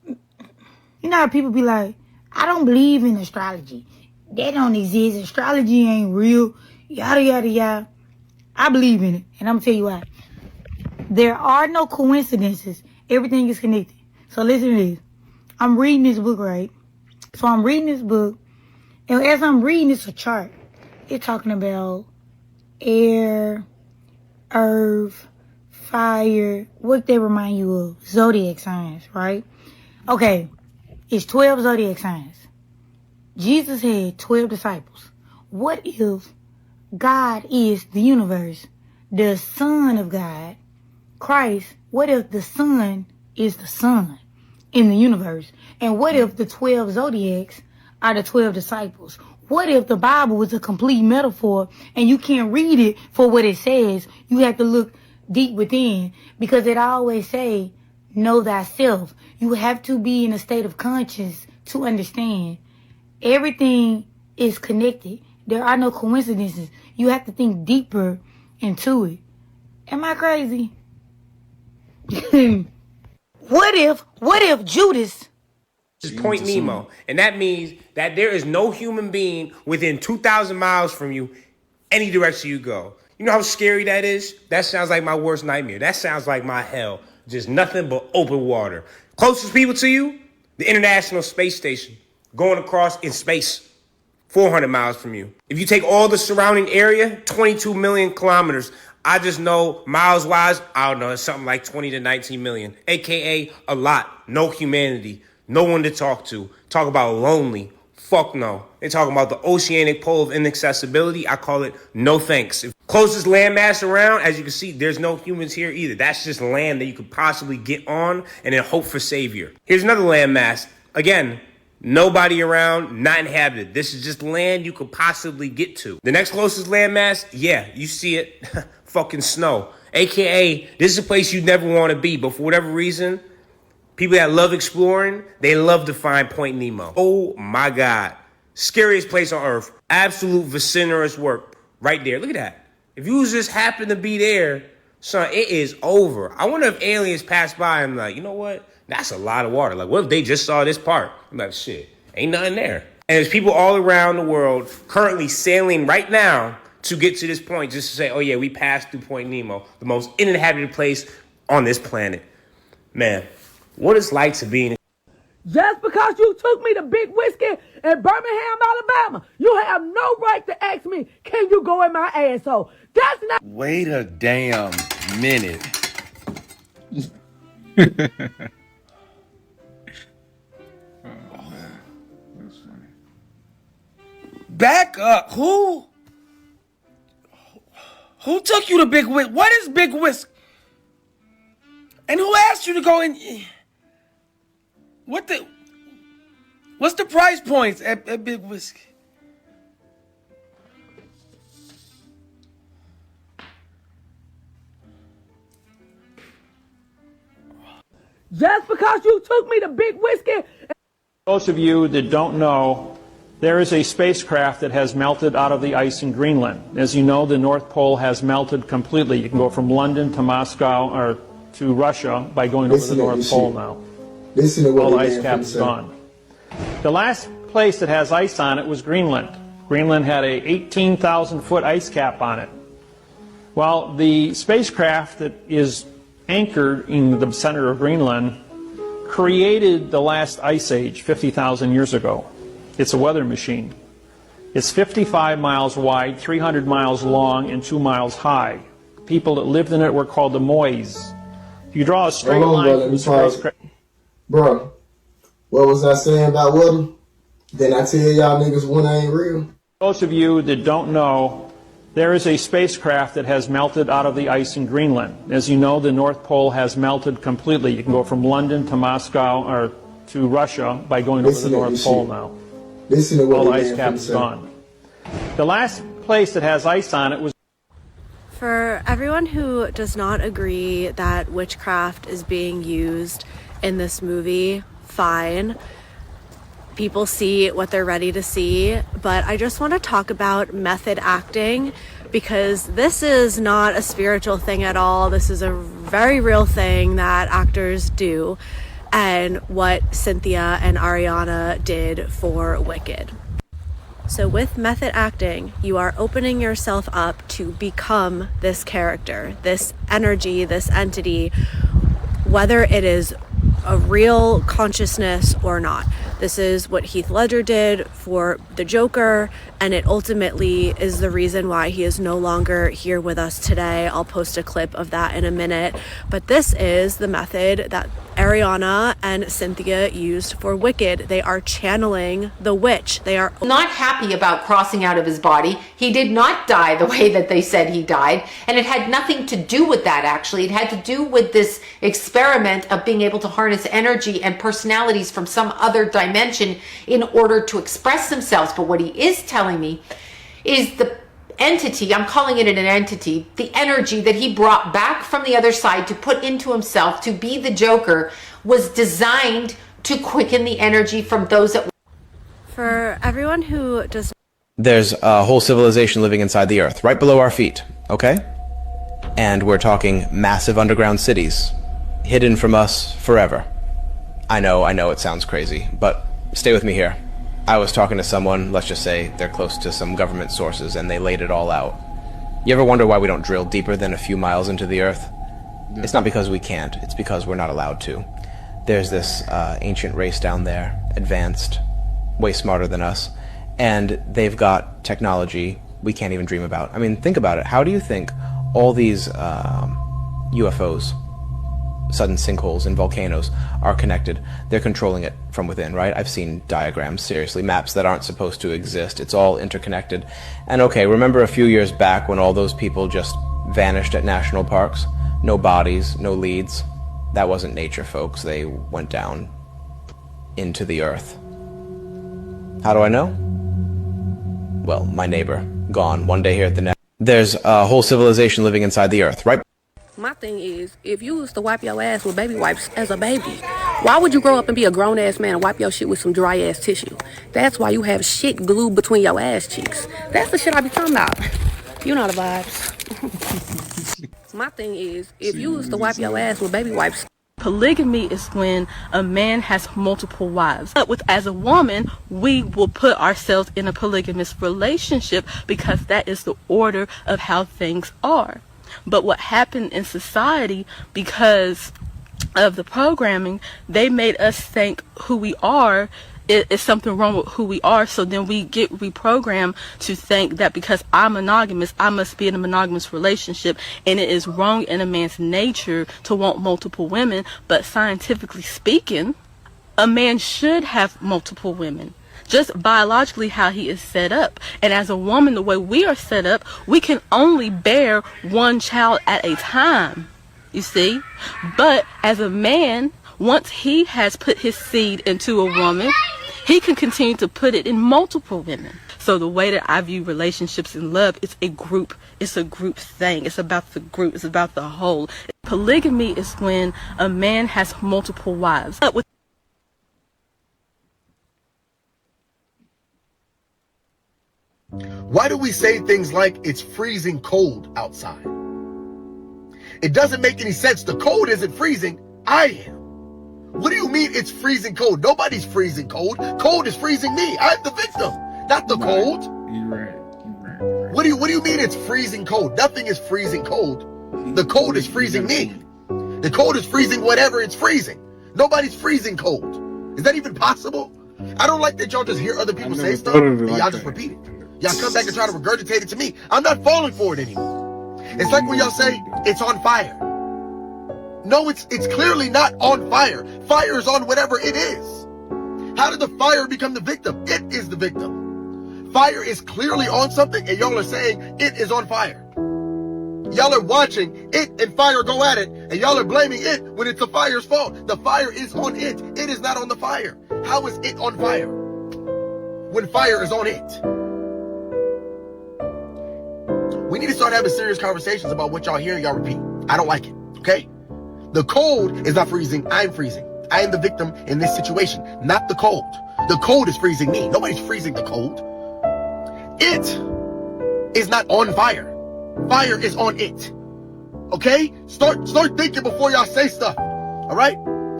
You know how people be like, I don't believe in astrology. That don't exist. Astrology ain't real. Yada, yada, yada. I believe in it. And I'm going to tell you why. There are no coincidences. Everything is connected. So listen to this. I'm reading this book, right? So I'm reading this book. And as I'm reading, it's a chart. It's talking about air, earth, fire. What they remind you of? Zodiac signs, right? Okay. It's 12 zodiac signs. Jesus had 12 disciples. What if God is the universe, the Son of God, Christ? What if the Son is the Son in the universe? And what if the 12 zodiacs are the 12 disciples? What if the Bible was a complete metaphor and you can't read it for what it says? You have to look deep within, because it always say, know thyself. You have to be in a state of conscience to understand. Everything is connected. There are no coincidences. You have to think deeper into it. Am I crazy? What if Judas is Point Nemo, and that means that there is no human being within 2,000 miles from you, any direction you go. You know how scary that is? That sounds like my worst nightmare. That sounds like my hell. Just nothing but open water. Closest people to you, the International Space Station, going across in space, 400 miles from you. If you take all the surrounding area, 22 million kilometers. I just know miles-wise, I don't know, it's something like 20 to 19 million, aka a lot. No humanity, no one to talk to. Talk about lonely. Fuck no. They're talking about the oceanic pole of inaccessibility. I call it no thanks. Closest landmass around, as you can see, there's no humans here either. That's just land that you could possibly get on and then hope for savior. Here's another landmass. Again, Nobody around, not inhabited. This is just land you could possibly get to. The next closest landmass, yeah, you see it, fucking snow. AKA, this is a place you never want to be, but for whatever reason, people that love exploring, they love to find Point Nemo. Oh my God. Scariest place on earth. Absolute vociferous work. Right there. Look at that. If you just happen to be there, son, it is over. I wonder if aliens pass by and like, you know what? That's a lot of water. Like, what if they just saw this part? I'm like, shit, ain't nothing there. And there's people all around the world currently sailing right now to get to this point just to say, oh yeah, we passed through Point Nemo, the most uninhabited place on this planet. Man, what it's like to be in. Just because you took me to Big Whiskey in Birmingham, Alabama, you have no right to ask me, can you go in my asshole? That's not. Wait a damn minute. Back up. Who took you to Big Whiskey? What is Big Whiskey? And who asked you to go in? What's the price points at Big Whiskey? Just because you took me to Big Whiskey. Those of you that don't know, there is a spacecraft that has melted out of the ice in Greenland. As you know, the North Pole has melted completely. You can go from London to Moscow or to Russia by going over the North Pole now. All the ice cap is gone. The last place that has ice on it was Greenland. Greenland had a 18,000-foot ice cap on it. Well, the spacecraft that is anchored in the center of Greenland created the last ice age 50,000 years ago. It's a weather machine. It's 55 miles wide, 300 miles long, and 2 miles high. People that lived in it were called the Mois. If you draw a straight line from the spacecraft... Bro, what was I saying about weather? Then I tell y'all niggas one ain't real. Those of you that don't know, there is a spacecraft that has melted out of the ice in Greenland. As you know, the North Pole has melted completely. You can go from London to Moscow or to Russia by going over the North Pole now. All the ice cap is gone. The last place that has ice on it was... For everyone who does not agree that witchcraft is being used in this movie, fine. People see what they're ready to see, but I just want to talk about method acting because this is not a spiritual thing at all. This is a very real thing that actors do, and what Cynthia and Ariana did for Wicked. So with method acting, you are opening yourself up to become this character, this energy, this entity, whether it is a real consciousness or not. This is what Heath Ledger did for the Joker, and it ultimately is the reason why he is no longer here with us today. I'll post a clip of that in a minute. But this is the method that Ariana and Cynthia used for Wicked. They are channeling the witch. They are not happy about crossing out of his body. He did not die the way that they said he died. And it had nothing to do with that, actually. It had to do with this experiment of being able to harness energy and personalities from some other dimension in order to express themselves. But what he is telling me is the entity, I'm calling it an entity, the energy that he brought back from the other side to put into himself to be the Joker was designed to quicken the energy from those that... For everyone who does... There's a whole civilization living inside the earth, right below our feet, okay? And we're talking massive underground cities, hidden from us forever. I know it sounds crazy, but stay with me here. I was talking to someone, let's just say they're close to some government sources, and they laid it all out. You ever wonder why we don't drill deeper than a few miles into the earth? Yeah. It's not because we can't, it's because we're not allowed to. There's this ancient race down there, advanced, way smarter than us, and they've got technology we can't even dream about. I mean, think about it. How do you think all these UFOs, sudden sinkholes and volcanoes are connected? They're controlling it from within, right? I've seen diagrams, seriously, maps that aren't supposed to exist. It's all interconnected. And okay, remember a few years back when all those people just vanished at national parks? No bodies, no leads. That wasn't nature, folks. They went down into the earth. How do I know? Well, my neighbor, gone one day here at the next. There's a whole civilization living inside the earth, right? My thing is, if you was to wipe your ass with baby wipes as a baby, why would you grow up and be a grown-ass man and wipe your shit with some dry-ass tissue? That's why you have shit glued between your ass cheeks. That's the shit I be talking about. You know the vibes. My thing is, if you was to wipe your ass with baby wipes. Polygamy is when a man has multiple wives. But as a woman, we will put ourselves in a polygamous relationship because that is the order of how things are. But what happened in society, because of the programming, they made us think who we are is something wrong with who we are. So then we get reprogrammed to think that because I'm monogamous, I must be in a monogamous relationship, and it is wrong in a man's nature to want multiple women. But scientifically speaking, a man should have multiple women, just biologically how he is set up. And as a woman, the way we are set up, we can only bear one child at a time, you see. But as a man, once he has put his seed into a woman, he can continue to put it in multiple women. So the way that I view relationships and love, it's a group thing. It's about the group, it's about the whole. Polygamy is when a man has multiple wives. Why do we say things like it's freezing cold outside? It doesn't make any sense. The cold isn't freezing. I am. What do you mean it's freezing cold? Nobody's freezing cold. Cold is freezing me. I'm the victim, not the cold. You're right. What do you mean it's freezing cold? Nothing is freezing cold. The cold is freezing me. The cold is freezing whatever it's freezing. Nobody's freezing cold. Is that even possible? I don't like that y'all just hear other people say stuff and y'all just repeat it. Y'all come back and try to regurgitate it to me. I'm not falling for it anymore. It's like when y'all say it's on fire. No, it's clearly not on fire. Fire is on whatever it is. How did the fire become the victim? It is the victim. Fire is clearly on something, and y'all are saying it is on fire. Y'all are watching it and fire go at it, and y'all are blaming it when it's the fire's fault. The fire is on it. It is not on the fire. How is it on fire when fire is on it? We need to start having serious conversations about what y'all hear and y'all repeat. I don't like it, okay? The cold is not freezing, I'm freezing. I am the victim in this situation, not the cold. The cold is freezing me. Nobody's freezing the cold. It is not on fire. Fire is on it. Okay? Start thinking before y'all say stuff. All right?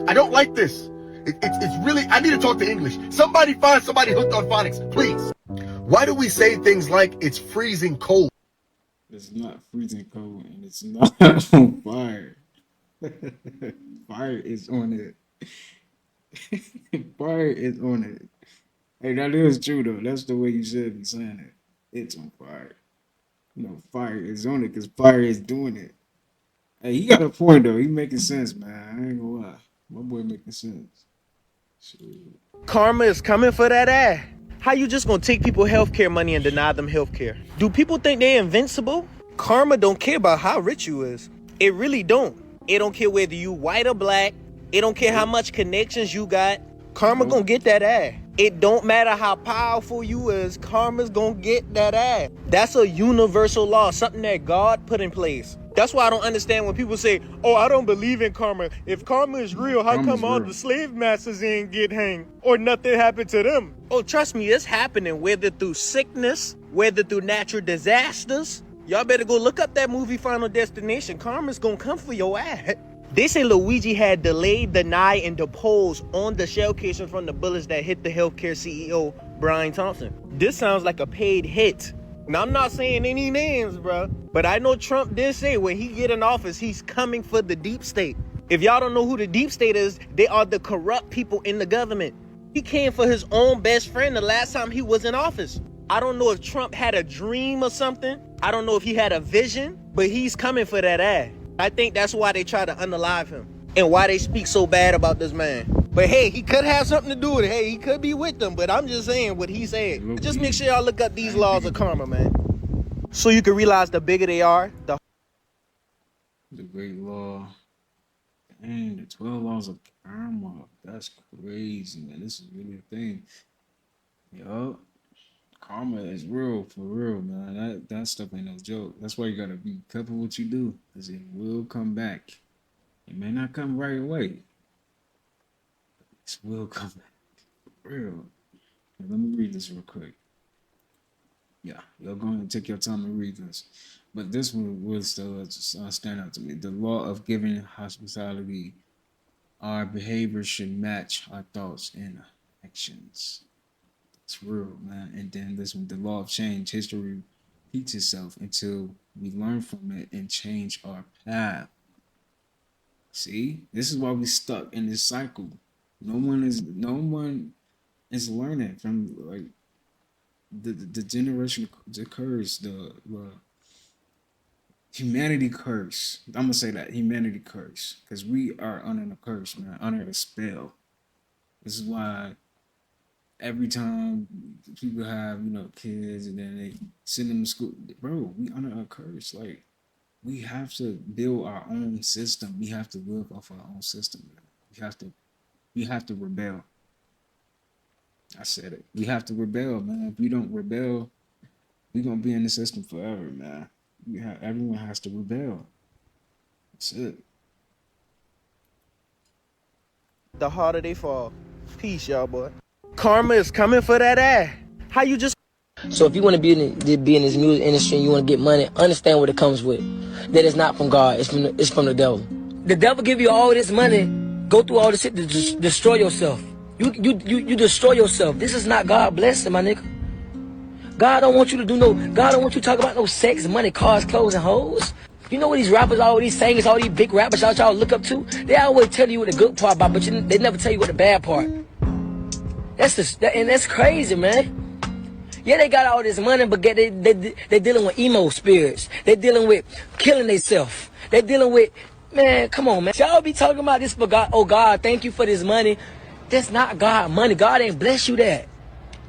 I don't like this. It's really, I need to talk to English. Somebody find somebody hooked on phonics, please. Why do we say things like it's freezing cold? It's not freezing cold and it's not on fire. Fire is on it. Fire is on it. Hey, that is true though. That's the way you should be saying it. It's on fire. You know, fire is on it because fire is doing it. Hey, he got a point though. He making sense, man. I ain't gonna lie. My boy making sense. Shoot. Karma is coming for that ass. How you just gonna take people healthcare money and deny them healthcare? Do people think they're invincible? Karma don't care about how rich you is. It really don't. It don't care whether you white or black. It don't care how much connections you got. Karma gonna get that ass. It don't matter how powerful you is. Karma's gonna get that ass. That's a universal law, something that God put in place. That's why I don't understand when people say, oh, I don't believe in karma. If karma is real, how come all the slave masters didn't get hanged or nothing happened to them? Oh, trust me, it's happening, whether through sickness, whether through natural disasters. Y'all better go look up that movie Final Destination. Karma's gonna come for your ass. They say Luigi had delayed, denied, and deposed on the shell casing from the bullets that hit the healthcare CEO, Brian Thompson. This sounds like a paid hit. Now, I'm not saying any names, bro, but I know Trump did say when he get in office, he's coming for the deep state. If y'all don't know who the deep state is, they are the corrupt people in the government. He came for his own best friend the last time he was in office. I don't know if Trump had a dream or something. I don't know if he had a vision, but he's coming for that ass. I think that's why they try to unalive him and why they speak so bad about this man. But hey, he could have something to do with it. Hey, he could be with them, but I'm just saying what he said. Just make sure y'all look up these laws of karma, man. So you can realize the bigger they are, the great law. Dang, the 12 laws of karma. That's crazy, man. This is really a thing. Yup. Karma is real for real, man. That stuff ain't no joke. That's why you gotta be careful what you do, cause it will come back. It may not come right away. It will come back. For real. Let me read this real quick. Yeah, you'll go ahead and take your time and read this. But this one will still stand out to me. The law of giving hospitality, our behavior should match our thoughts and actions. It's real, man. And then this one, the law of change, history repeats itself until we learn from it and change our path. See, this is why we stuck in this cycle. No one is learning from like the generation, the curse, the humanity curse. I'm gonna say that humanity curse because we are under a curse, man, under a spell. This is why every time people have kids and then they send them to school, bro, we under a curse. Like we have to build our own system. We have to live off our own system, man. We have to rebel. I said it. We have to rebel, man. If we don't rebel, we're gonna be in the system forever, man. Everyone has to rebel. That's it. The harder they fall. Peace, y'all, boy. Karma is coming for that ass. How you just... So if you want to be in this music industry and you want to get money, understand what it comes with. That it's not from God. It's from the devil. The devil give you all this money. Go through all this shit to destroy yourself. You destroy yourself. This is not God blessing, my nigga. God don't want you to do no. God don't want you to talk about no sex, money, cars, clothes, and hoes. You know what these rappers, all these singers, all these big rappers y'all look up to? They always tell you what the good part about, but they never tell you what the bad part. And that's crazy, man. Yeah, they got all this money, but they dealing with emo spirits. They dealing with killing themselves. They dealing with, man, come on, man. Y'all be talking about this for God. Oh, God, thank you for this money. That's not God money. God ain't bless you that.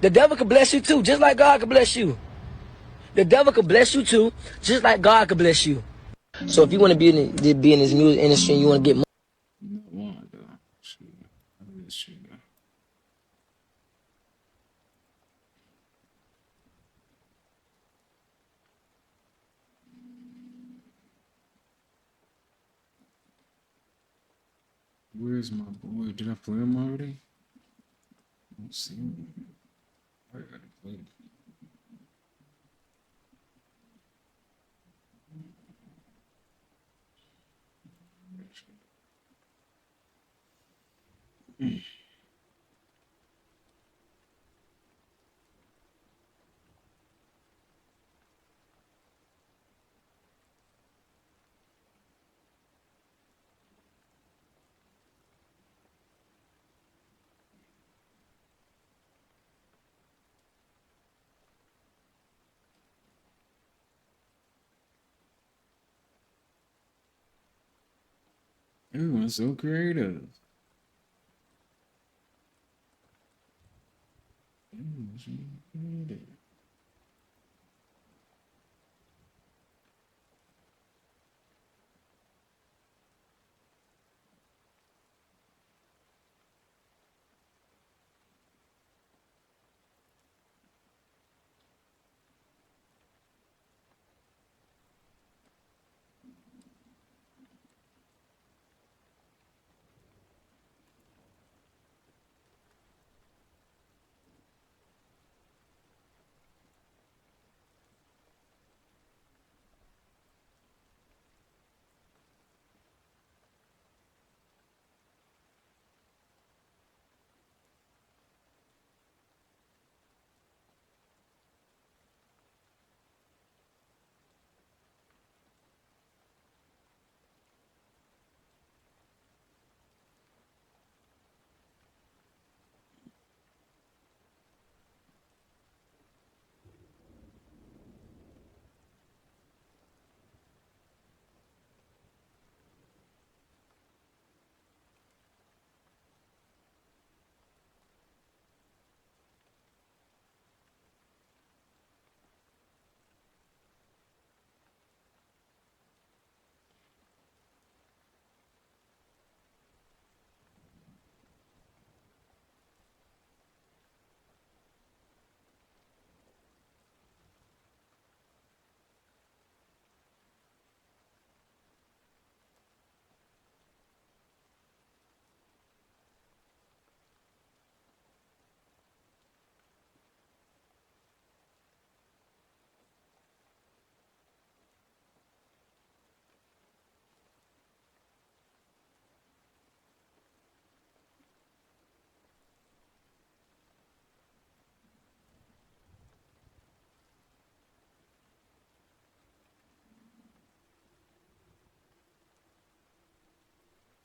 The devil could bless you too, just like God could bless you. The devil could bless you too, just like God could bless you. So if you want to be in this music industry and you want to get money. Where's my boy? Did I play him already? Let's see. I gotta play. Everyone's so creative. Everyone's so creative.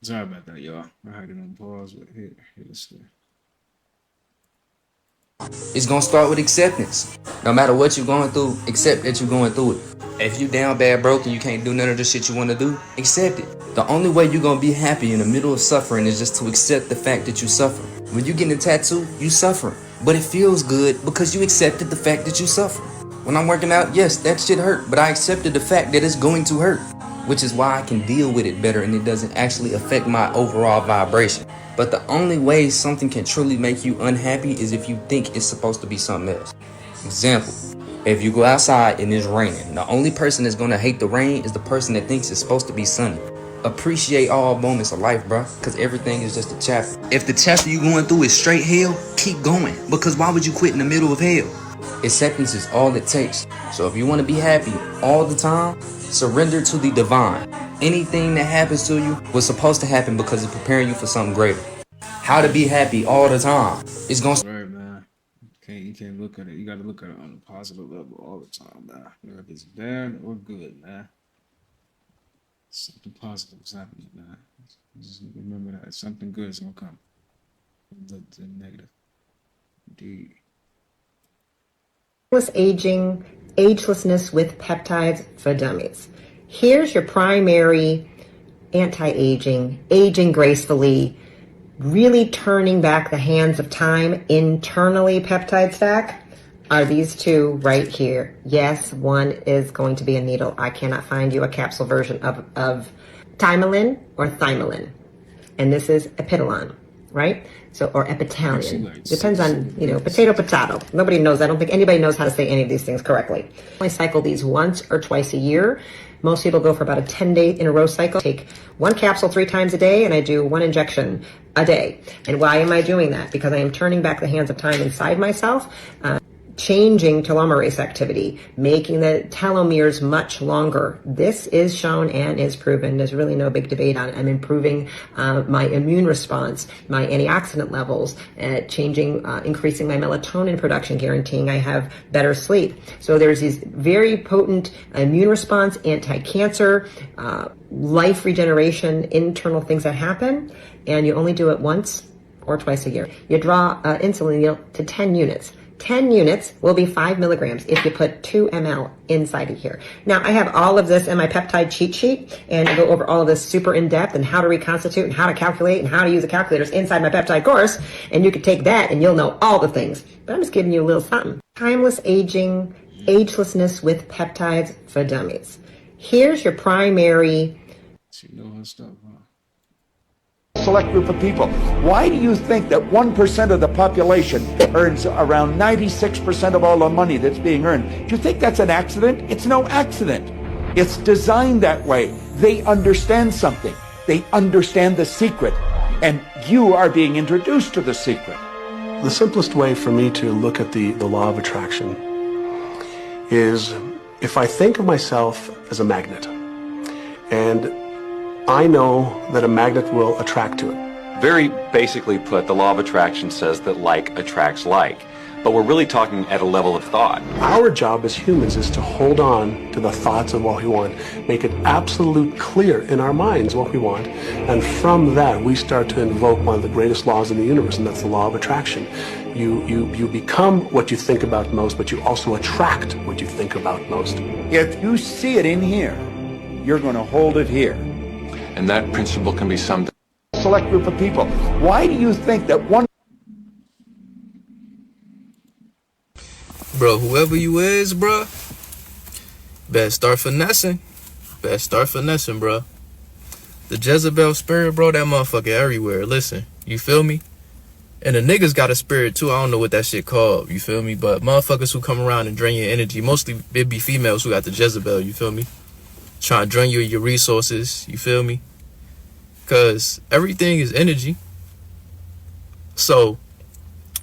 Sorry about that, y'all. I had it on pause, but here it's there. It's gonna start with acceptance. No matter what you're going through, accept that you're going through it. If you down bad broke and you can't do none of the shit you want to do, accept it. The only way you're gonna be happy in the middle of suffering is just to accept the fact that you suffer. When you get a tattoo, you suffer. But it feels good because you accepted the fact that you suffer. When I'm working out, yes, that shit hurt, but I accepted the fact that it's going to hurt, which is why I can deal with it better and it doesn't actually affect my overall vibration. But the only way something can truly make you unhappy is if you think it's supposed to be something else. Example, if you go outside and it's raining, the only person that's gonna hate the rain is the person that thinks it's supposed to be sunny. Appreciate all moments of life, bro, because everything is just a chapter. If the chapter you're going through is straight hell, keep going, because why would you quit in the middle of hell? Acceptance is all it takes. So if you want to be happy all the time, surrender to the divine. Anything that happens to you was supposed to happen because it's preparing you for something greater. How to be happy all the time. It's gonna... Right, man. You can't look at it. You got to look at it on a positive level all the time, man. Whether it's bad or good, man. Something positive is happening, man. Just remember that something good is gonna come. The negative. Indeed. Aging, agelessness with peptides for dummies. Here's your primary anti-aging, aging gracefully, really turning back the hands of time internally peptide stack are these two right here. Yes, one is going to be a needle. I cannot find you a capsule version of Thymelin or Thymelin. And this is Epidolon, right? So, or Epitalion. Depends on, potato. Nobody knows. I don't think anybody knows how to say any of these things correctly. I cycle these once or twice a year. Most people go for about a 10-day in a row cycle. Take one capsule 3 times a day, and I do 1 injection a day. And why am I doing that? Because I am turning back the hands of time inside myself, changing telomerase activity, making the telomeres much longer. This is shown and is proven. There's really no big debate on it. I'm improving my immune response, my antioxidant levels, increasing my melatonin production, guaranteeing I have better sleep. So there's these very potent immune response, anti-cancer, life regeneration, internal things that happen, and you only do it once or twice a year. You draw insulin needle to 10 units. 10 units will be 5 milligrams if you put 2 ml inside of here. Now, I have all of this in my peptide cheat sheet, and I go over all of this super in depth and how to reconstitute and how to calculate and how to use the calculators inside my peptide course, and you can take that and you'll know all the things. But I'm just giving you a little something. Timeless aging, agelessness with peptides for dummies. Here's your primary... She know her stuff, huh? Select group of people. Why do you think that 1% of the population earns around 96% of all the money that's being earned? Do you think that's an accident? It's no accident. It's designed that way. They understand something. They understand the secret. And you are being introduced to the secret. The simplest way for me to look at the law of attraction is if I think of myself as a magnet, and I know that a magnet will attract to it. Very basically put, the law of attraction says that like attracts like. But we're really talking at a level of thought. Our job as humans is to hold on to the thoughts of what we want, make it absolute clear in our minds what we want, and from that we start to invoke one of the greatest laws in the universe, and that's the law of attraction. You become what you think about most, but you also attract what you think about most. If you see it in here, you're going to hold it here. And that principle can be summed up. Select group of people. Why do you think that one... Bro, whoever you is, bro, better start finessing. Better start finessing, bro. The Jezebel spirit, bro, that motherfucker everywhere. Listen, you feel me? And the niggas got a spirit too. I don't know what that shit called, you feel me? But motherfuckers who come around and drain your energy, mostly it be females who got the Jezebel, you feel me? Trying to drain you of your resources, you feel me? Because everything is energy. So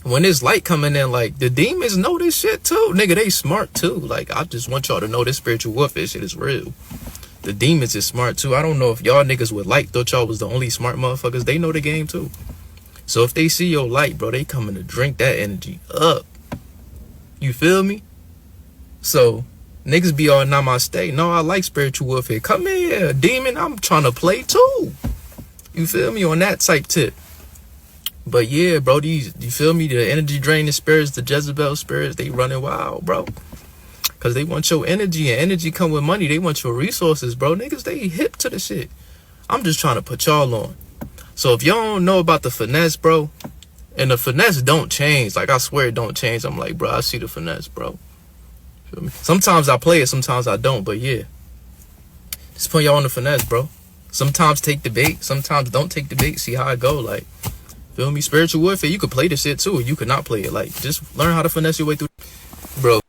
when there's light coming in, like, the demons know this shit too. Nigga, they smart too. Like, I just want y'all to know this spiritual warfare shit is real. The demons is smart too. I don't know if y'all niggas with light thought y'all was the only smart motherfuckers. They know the game too. So if they see your light, bro, they coming to drink that energy up. You feel me? So niggas be all namaste. No, I like spiritual warfare. Come here, demon. I'm trying to play too. You feel me? On that type tip. But yeah, bro, you feel me? The energy draining spirits, the Jezebel spirits, they running wild, bro. Cause they want your energy, and energy come with money. They want your resources, bro. Niggas, they hip to the shit. I'm just trying to put y'all on. So if y'all don't know about the finesse, bro, and the finesse don't change, like I swear it don't change. I'm like, bro, I see the finesse, bro. Feel me? Sometimes I play it, sometimes I don't, but yeah. Just put y'all on the finesse, bro. Sometimes take the bait, sometimes don't take the bait. See how it go, like, feel me? Spiritual warfare, you could play this shit too, or you could not play it. Like, just learn how to finesse your way through, bro.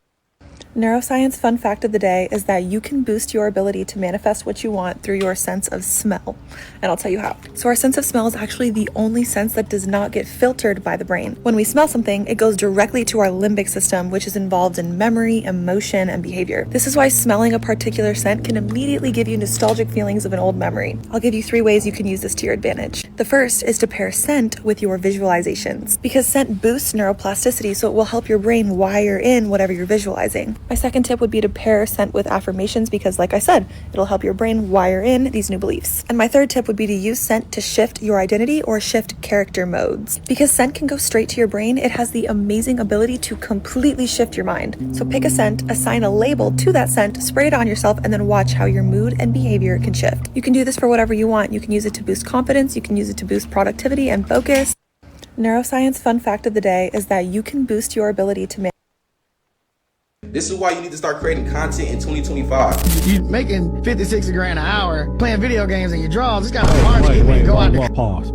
Neuroscience fun fact of the day is that you can boost your ability to manifest what you want through your sense of smell. And I'll tell you how. So our sense of smell is actually the only sense that does not get filtered by the brain. When we smell something, it goes directly to our limbic system, which is involved in memory, emotion, and behavior. This is why smelling a particular scent can immediately give you nostalgic feelings of an old memory. I'll give you 3 ways you can use this to your advantage. The first is to pair scent with your visualizations, because scent boosts neuroplasticity, so it will help your brain wire in whatever you're visualizing. My second tip would be to pair scent with affirmations because, like I said, it'll help your brain wire in these new beliefs. And my third tip would be to use scent to shift your identity or shift character modes. Because scent can go straight to your brain, it has the amazing ability to completely shift your mind. So pick a scent, assign a label to that scent, spray it on yourself, and then watch how your mood and behavior can shift. You can do this for whatever you want. You can use it to boost confidence, you can use it to boost productivity and focus. Neuroscience fun fact of the day is that you can boost your ability to This is why you need to start creating content in 2025. You making 50, 60 grand an hour playing video games and your draws. It's got a hard to get me to go out there. Pause.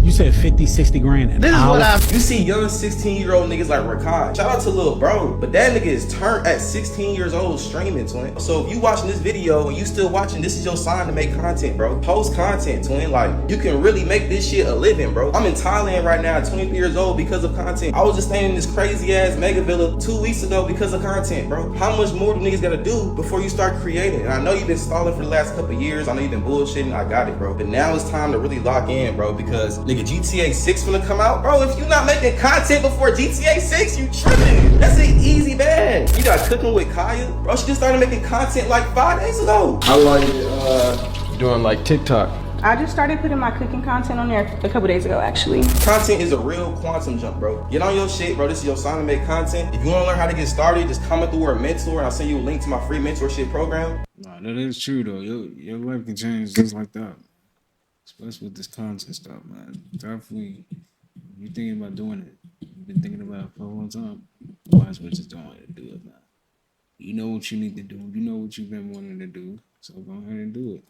You said 50, 60 grand an hour? You see young 16-year-old niggas like Rakai. Shout out to Lil Bro. But that nigga is turned at 16 years old streaming, twin. So if you watching this video and you still watching, this is your sign to make content, bro. Post content, twin. Like, you can really make this shit a living, bro. I'm in Thailand right now at 23 years old because of content. I was just staying in this crazy ass mega villa 2 weeks ago because of content, bro. How much more do niggas gotta do before you start creating? And I know you've been stalling for the last couple of years. I know you've been bullshitting. I got it, bro. But now it's time to really lock in, bro, because nigga, GTA 6 finna come out, bro. If you not making content before GTA 6, you tripping. That's an easy bag. You got Cooking with Kaya, bro. She just started making content like 5 days ago. I like doing like TikTok. I just started putting my cooking content on there a couple days ago, actually. Content is a real quantum jump, bro. Get on your shit, bro. This is your sign to make content. If you want to learn how to get started, just comment the word mentor and I'll send you a link to my free mentorship program. Nah, that is true though. Your life can change just like that. Especially with this content stuff, man. Definitely, if you're thinking about doing it, you've been thinking about it for a long time, might as well just go ahead and do it, man. You know what you need to do. You know what you've been wanting to do. So go ahead and do it.